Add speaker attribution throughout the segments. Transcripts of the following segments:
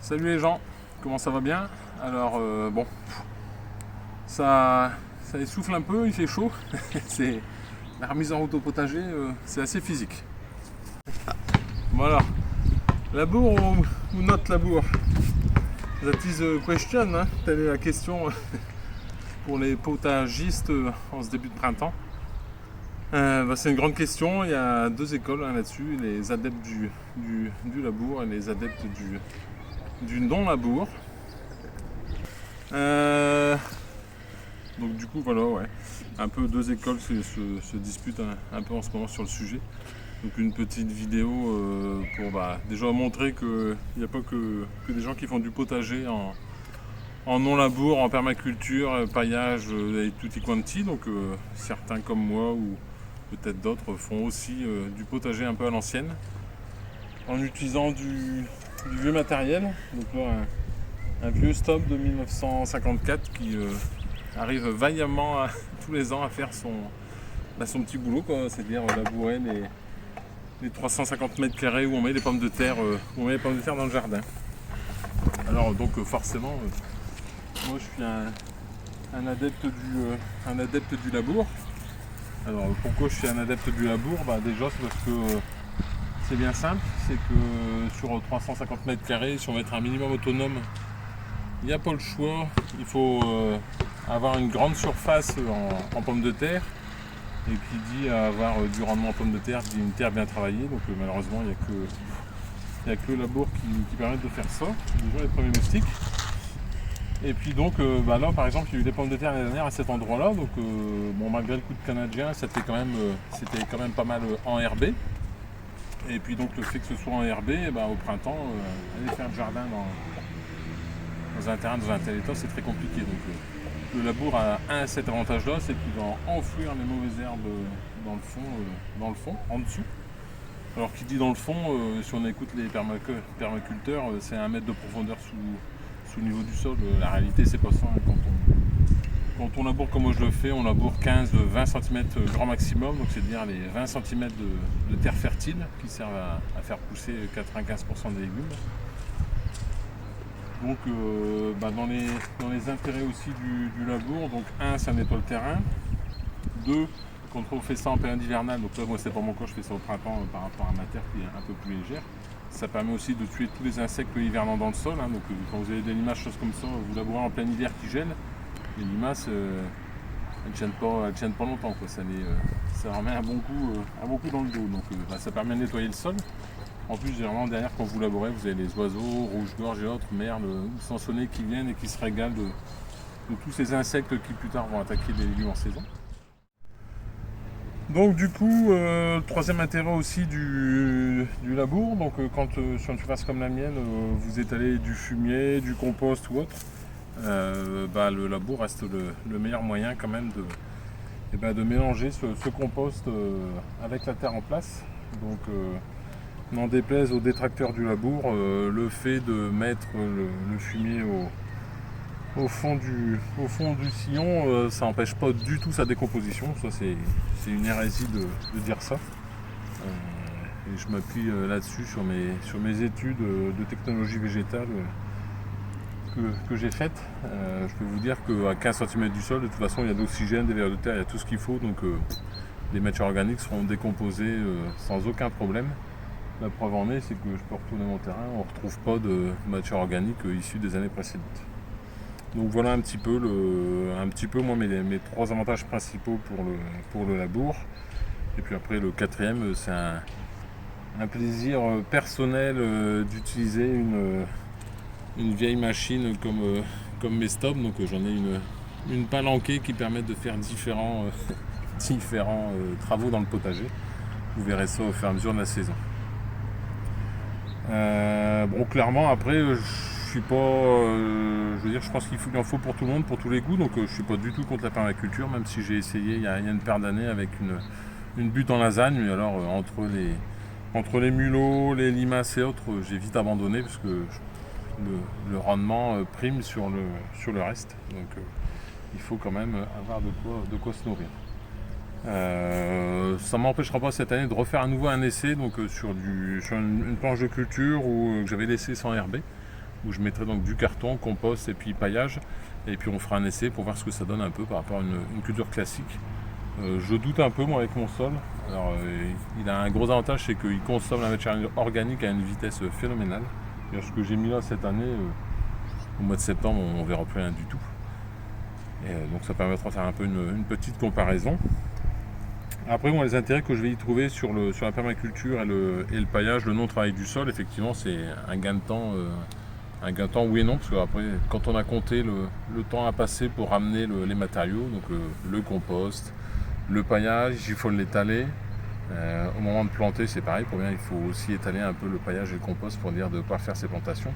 Speaker 1: Salut les gens, comment ça va bien? Alors bon, ça essouffle un peu, il fait chaud. C'est la remise en route au potager, c'est assez physique. Voilà, labour ou not labour? That is the question, hein? Telle est la question pour les potagistes en ce début de printemps. C'est une grande question, il y a deux écoles là-dessus, les adeptes du labour et les adeptes du non-labour. Donc du coup voilà, ouais, un peu deux écoles se disputent un peu en ce moment sur le sujet. Donc une petite vidéo pour déjà montrer qu'il n'y a pas que des gens qui font du potager en non-labour, en permaculture, paillage et tutti quanti. Donc certains comme moi ou peut-être d'autres font aussi du potager un peu à l'ancienne en utilisant du vieux matériel. Donc là un vieux stop de 1954 qui arrive vaillamment tous les ans à faire son petit boulot, c'est-à-dire labourer les 350 mètres carrés où on met les pommes de terre, dans le jardin. Alors donc forcément, moi je suis un adepte du labour. Alors pourquoi je suis un adepte du labour? Déjà c'est parce que c'est bien simple, c'est que sur 350 mètres carrés, si on veut être un minimum autonome, il n'y a pas le choix, il faut avoir une grande surface en pommes de terre. Et qui dit avoir du rendement en pommes de terre, dit une terre bien travaillée. Donc malheureusement, il n'y a que le labour qui permet de faire ça. Déjà les premiers moustiques. Et puis donc là par exemple, il y a eu des pommes de terre l'année dernière à cet endroit-là. Donc malgré le coup de canadien, c'était quand même pas mal enherbé. Et puis donc le fait que ce soit enherbé, au printemps, aller faire le jardin dans un terrain, dans un tel état, c'est très compliqué. Donc le labour a cet avantage-là, c'est qu'il va enfouir les mauvaises herbes dans le fond, en dessous. Alors qui dit dans le fond, si on écoute les permaculteurs, c'est 1 mètre de profondeur sous le niveau du sol. La réalité c'est pas ça. Quand on laboure comme moi je le fais, on laboure 15-20 cm grand maximum, donc c'est-à-dire les 20 cm de terre fertile qui servent à faire pousser 95% des légumes. Donc dans les intérêts aussi du labour, donc ça nettoie le terrain. 2, quand on fait ça en période hivernale, donc là moi c'est pas mon cas, je fais ça au printemps par rapport à ma terre qui est un peu plus légère. Ça permet aussi de tuer tous les insectes hivernants dans le sol. Donc quand vous avez des limaces, choses comme ça, vous labourez en plein hiver qui gèle, les limaces elles tiennent pas longtemps, quoi. Ça remet un bon coup dans le dos. Donc ça permet de nettoyer le sol. En plus, généralement, derrière, quand vous labourez, vous avez les oiseaux, rouge-gorge et autres, merles ou sansonnets qui viennent et qui se régalent de tous ces insectes qui plus tard vont attaquer les légumes en saison. Donc du coup, le troisième intérêt aussi du labour, donc quand sur une surface comme la mienne, vous étalez du fumier, du compost ou autre, le labour reste le meilleur moyen quand même de mélanger ce compost avec la terre en place. Donc n'en déplaise aux détracteurs du labour, le fait de mettre le fumier au fond du sillon, ça n'empêche pas du tout sa décomposition. Ça c'est une hérésie de dire ça. Et je m'appuie là-dessus sur mes études de technologie végétale que j'ai faites. Je peux vous dire qu'à 15 cm du sol, de toute façon, il y a de l'oxygène, des vers de terre, il y a tout ce qu'il faut. Donc les matières organiques seront décomposées sans aucun problème. La preuve en est, c'est que je peux retourner mon terrain, on ne retrouve pas de matière organique issue des années précédentes. Donc voilà un petit peu moi mes 3 avantages principaux pour le labour. Et puis après le quatrième, c'est un plaisir personnel d'utiliser une vieille machine comme mes stops. Donc j'en ai une palanquée qui permet de faire différents travaux dans le potager. Vous verrez ça au fur et à mesure de la saison. Clairement après je suis pas je pense qu'il en faut pour tout le monde, pour tous les goûts. Donc je suis pas du tout contre la permaculture, même si j'ai essayé il y a une paire d'années avec une butte en lasagne. Mais alors entre les mulots, les limaces et autres, j'ai vite abandonné parce que le rendement prime sur le reste. Donc il faut quand même avoir de quoi se nourrir. Ça m'empêchera pas cette année de refaire à nouveau un essai donc sur une planche de culture que j'avais laissé sans herber. où je mettrai donc du carton, compost et puis paillage. Et puis on fera un essai pour voir ce que ça donne un peu par rapport à une culture classique. Je doute un peu moi avec mon sol. Alors il a un gros avantage, c'est qu'il consomme la matière organique à une vitesse phénoménale. Et ce que j'ai mis là cette année, au mois de septembre, on ne verra plus rien du tout. Et donc ça permettra de faire un peu une petite comparaison. Après, bon, les intérêts que je vais y trouver sur la permaculture et le paillage, le non-travail du sol, effectivement, c'est un gain de temps. Un gain de temps, oui et non, parce qu'après, quand on a compté le temps à passer pour ramener les matériaux, donc le compost, le paillage, il faut l'étaler. Au moment de planter, c'est pareil, pour bien, il faut aussi étaler un peu le paillage et le compost pour dire de ne pas faire ses plantations.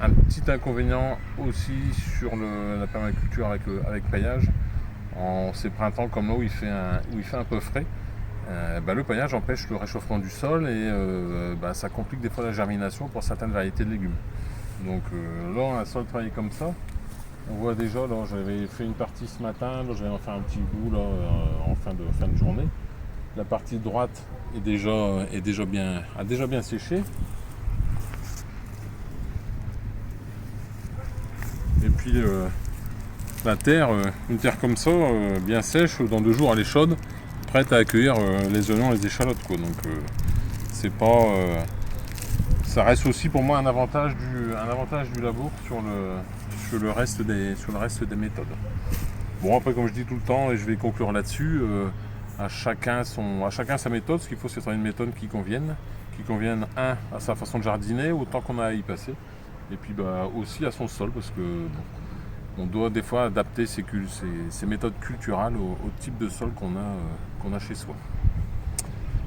Speaker 1: Un petit inconvénient aussi sur la permaculture avec paillage, en ces printemps comme là où il fait un peu frais, le paillage empêche le réchauffement du sol et ça complique des fois la germination pour certaines variétés de légumes. Donc là on a un sol travaillé comme ça. On voit déjà, là j'avais fait une partie ce matin, là je vais en faire un petit bout là, en fin de journée. La partie droite a déjà bien séché. Et puis la terre, une terre comme ça, bien sèche, dans 2 jours elle est chaude, prête à accueillir les oignons et les échalotes, quoi. Donc c'est pas. Ça reste aussi pour moi un avantage du labour sur le reste des méthodes. Bon, après comme je dis tout le temps, et je vais conclure là-dessus, à chacun sa méthode. Ce qu'il faut, c'est trouver une méthode qui convienne à sa façon de jardiner, autant qu'on a à y passer, et puis aussi à son sol, parce que on doit des fois adapter ces méthodes culturales au type de sol qu'on a chez soi.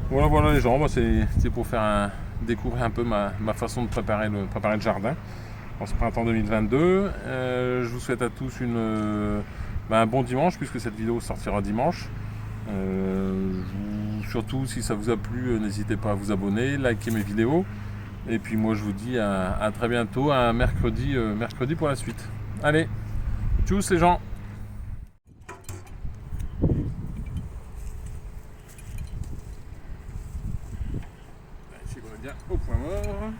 Speaker 1: Voilà les gens, c'est pour découvrir un peu ma façon de préparer le jardin en ce printemps 2022. Je vous souhaite à tous un bon dimanche, puisque cette vidéo sortira dimanche. Surtout, si ça vous a plu, n'hésitez pas à vous abonner, liker mes vidéos. Et puis moi je vous dis à très bientôt, un mercredi pour la suite. Allez, tchuss les gens. Ici on est bien au point mort.